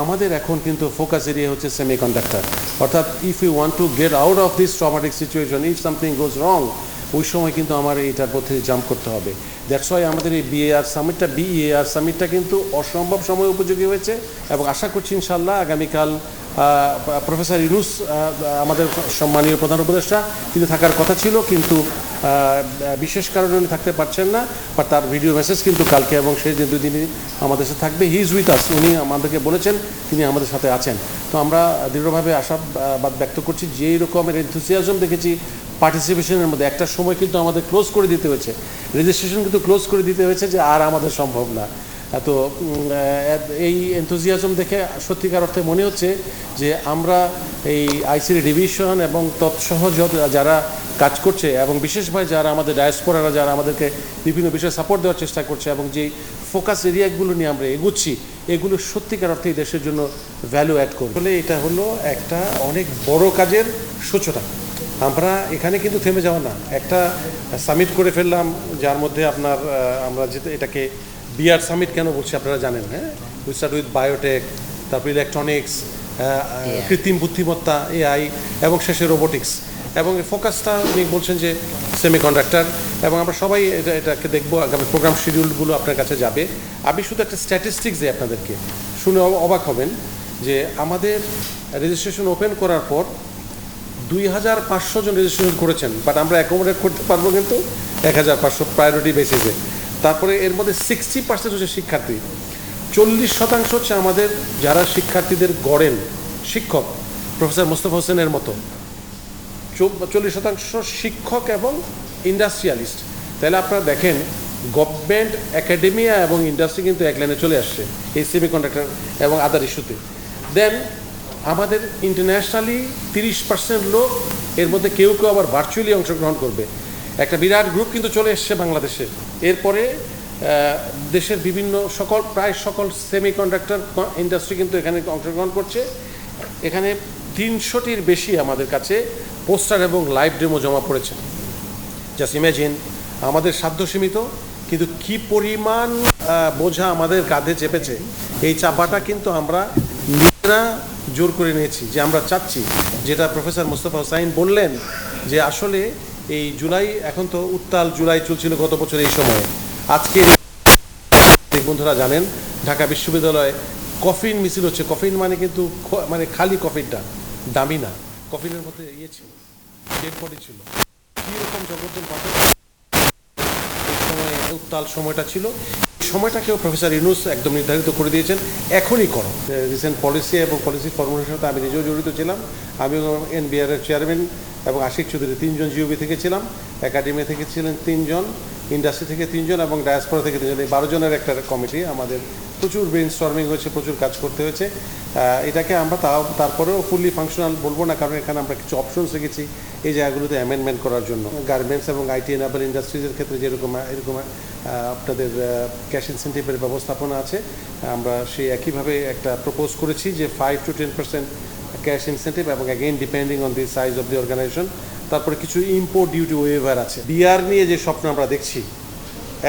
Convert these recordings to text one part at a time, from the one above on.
আমাদের এখন কিন্তু ফোকাস এরিয়া হচ্ছে সেমিকন্ডাক্টর, অর্থাৎ if you want to get out of this traumatic situation, if something goes wrong, ওই সময় কিন্তু আমার এইটার পথে জাম্প করতে হবে। দ্যাটস ওয়াই আমাদের এই বিএআর সামিটটা কিন্তু অসম্ভব সময় উপযোগী হয়েছে, এবং আশা করছি ইনশাল্লাহ আগামীকাল প্রফেসর ইউনূস আমাদের সম্মানীয় প্রধান উপদেষ্টা, তিনি থাকার কথা ছিল কিন্তু বিশেষ কারণে উনি থাকতে পারছেন না, বা তার ভিডিও মেসেজ কিন্তু কালকে এবং সেই যে দুদিনই আমাদের সাথে থাকবে। হি ইজ উইথ আস, উনি আমাদেরকে বলেছেন তিনি আমাদের সাথে আছেন। তো আমরা দৃঢ়ভাবে আশাবাদ ব্যক্ত করছি যে এই রকমের এনথুসিয়াজম দেখেছি পার্টিসিপেশনের মধ্যে। একটা সময় কিন্তু আমাদের ক্লোজ করে দিতে হয়েছে, রেজিস্ট্রেশন কিন্তু ক্লোজ করে দিতে হয়েছে, যে আর আমাদের সম্ভব না। তো এই এনথুজিয়াজম দেখে সত্যিকার অর্থে মনে হচ্ছে যে আমরা এই আইসিডি ডিভিশন এবং তৎসহ যারা কাজ করছে, এবং বিশেষভাবে যারা আমাদের ডায়াসপোরারা যারা আমাদেরকে বিভিন্ন বিষয়ে সাপোর্ট দেওয়ার চেষ্টা করছে, এবং যেই ফোকাস এরিয়াগুলো নিয়ে আমরা এগুচ্ছি, এগুলো সত্যিকার অর্থে এই দেশের জন্য ভ্যালু অ্যাড করবে। ফলে এটা হলো একটা অনেক বড় কাজের সূচনা। আমরা এখানে কিন্তু থেমে যাওয়া না, একটা সামিট করে ফেললাম যার মধ্যে আমরা যেটা এটাকে বিআর সামিট কেন বলছি আপনারা জানেন। হ্যাঁ, উই স্টার্ট উইথ বায়োটেক, তারপর ইলেকট্রনিক্স, কৃত্রিম বুদ্ধিমত্তা, এআই, এবং শেষে রোবোটিক্স, এবং ফোকাসটা উনি বলছেন যে সেমিকন্ডাক্টর। এবং আমরা সবাই এটাকে দেখবো, আগামী প্রোগ্রাম শিডিউলগুলো আপনার কাছে যাবে। আমি শুধু একটা স্ট্যাটিস্টিক্স দিই আপনাদেরকে, শুনে অবাক হবেন যে আমাদের রেজিস্ট্রেশন ওপেন করার পর 2500 জন রেজিস্ট্রেশন করেছেন, বাট আমরা অ্যাকোমোডেট করতে পারবো কিন্তু 1500 প্রায়োরিটি বেসিসে। তারপরে এর মধ্যে 60% হচ্ছে শিক্ষার্থী, 40% হচ্ছে আমাদের যারা শিক্ষার্থীদের গড়েন শিক্ষক, প্রফেসর মোস্তফা হোসেনের মতো। 40% শিক্ষক এবং ইন্ডাস্ট্রিয়ালিস্ট। তাহলে আপনারা দেখেন গভর্নমেন্ট, একাডেমিয়া এবং ইন্ডাস্ট্রি কিন্তু এক লাইনে চলে আসছে এই সেমিকন্ডাক্টর এবং আদার ইস্যুতে। দেন আমাদের ইন্টারন্যাশনালি 30% লোক, এর মধ্যে কেউ কেউ আবার ভার্চুয়ালি অংশগ্রহণ করবে। একটা বিরাট গ্রুপ কিন্তু চলে এসছে বাংলাদেশে। এরপরে দেশের বিভিন্ন প্রায় সকল সেমিকন্ডাক্টর ইন্ডাস্ট্রি কিন্তু এখানে অংশগ্রহণ করছে। এখানে 300টির বেশি আমাদের কাছে পোস্টার এবং লাইভ ডেমো জমা পড়েছে। জাস্ট ইম্যাজিন, আমাদের সাধ্য সীমিত, কিন্তু কি পরিমাণ বোঝা আমাদের কাঁধে চেপেছে। এই চাপাটা কিন্তু আমরা নিজেরা জোর করে নিয়েছি, যে আমরা চাচ্ছি, যেটা প্রফেসর মোস্তফা হোসাইন বললেন, যে আসলে এই জুলাই, এখন তো উত্তাল জুলাই চলছিল গত বছর এই সময়ে। আজকে বন্ধুরা জানেন ঢাকা বিশ্ববিদ্যালয়ে কফিন মিছিল হচ্ছে। কফিন মানে কিন্তু মানে খালি কফিনটা, দামি না, কফিনের মধ্যে ছিল, ডেড বডি ছিল। কীরকম জগদ্দল পাথর এই সময়ে উত্তাল সময়টা ছিল। সময়টাকেও প্রফেসর ইউনূস একদম নির্ধারিত করে দিয়েছেন, এখনই করো। রিসেন্ট পলিসি এবং পলিসি ফর্মুলেশনের সাথে আমি নিজেও জড়িত ছিলাম। আমি এনবিআর এর চেয়ারম্যান এবং আশিক চৌধুরী 3 জন জিওবি থেকে ছিলাম, একাডেমি থেকে ছিলেন 3 জন, ইন্ডাস্ট্রি থেকে 3 জন, এবং ডায়াসপোরা থেকে 3 জন। এই 12 জনের একটা কমিটি। আমাদের প্রচুর ব্রেন স্টর্মিং হয়েছে, প্রচুর কাজ করতে হয়েছে। এটাকে আমরা তারপরেও ফুললি ফাংশনাল বলবো না, কারণ এখানে আমরা কিছু অপশনস রেখেছি এই জায়গাগুলোতে অ্যামেন্ডমেন্ট করার জন্য। গার্মেন্টস এবং আইটি এনাবল ইন্ডাস্ট্রিজের ক্ষেত্রে এরকম আপনাদের ক্যাশ ইনসেন্টিভের ব্যবস্থাপনা আছে, আমরা সেই একইভাবে একটা প্রপোজ করেছি যে 5 to 10% ক্যাশ ইনসেন্টিভ, এবং again depending on the size of the organisation. তারপরে কিছু ইম্পোর্ট ডিউটি ওয়েভার আছে। বিআর নিয়ে যে স্বপ্ন আমরা দেখছি,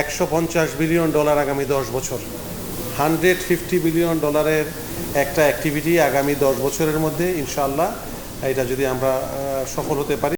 $150 বিলিয়ন আগামী 10 বছর, $150 বিলিয়ন একটা অ্যাক্টিভিটি আগামী 10 বছরের মধ্যে ইনশাআল্লাহ। এটা যদি আমরা সফল হতে পারি,